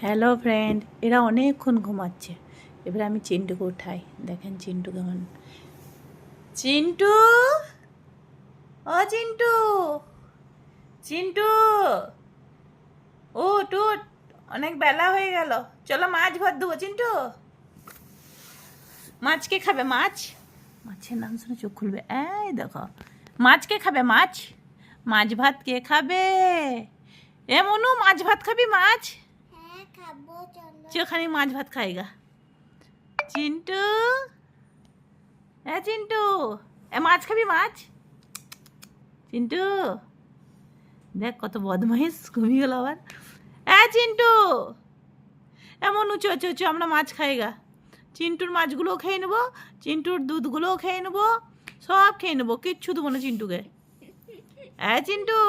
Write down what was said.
Hello friend, এরা অনেকক্ষণ ঘুমাচ্ছে। এবারে আমি চিন্টুকে উঠাই। দেখেন চিন্টু কেমন। চিন্টু, ও চিন্টু, চিন্টু, উঠ উঠ, অনেক বেলা হয়ে গেল। চলো মাছ ভাত দেবো। চিন্টু, মাছ কে খাবে? মাছ, মাছের নাম শুনে চোখ খুলবে। এই দেখো, মাছ কে খাবে? মাছ, মাছ ভাত কে খাবে? এ মনু, মাছ ভাত খাবি? মাছ, ওখানে মাছ ভাত খাইগা। চিন্টু, হ্যাঁ চিন্টু, এ মাছ খাবি? মাছ, চিন্টু, দেখ কত বদমাইশ, ঘুমিয়ে গেল আবার। হ্যাঁ চিন্টু, এমন উঁচু উঁচু উঁচু, আমরা মাছ খাইগা। চিন্টুর মাছগুলোও খেয়ে নেবো, চিন্টুর দুধগুলোও খেয়ে নেবো, সব খেয়ে নেবো, কিচ্ছু দেবো না চিন্টুকে। হ্যাঁ চিন্টু,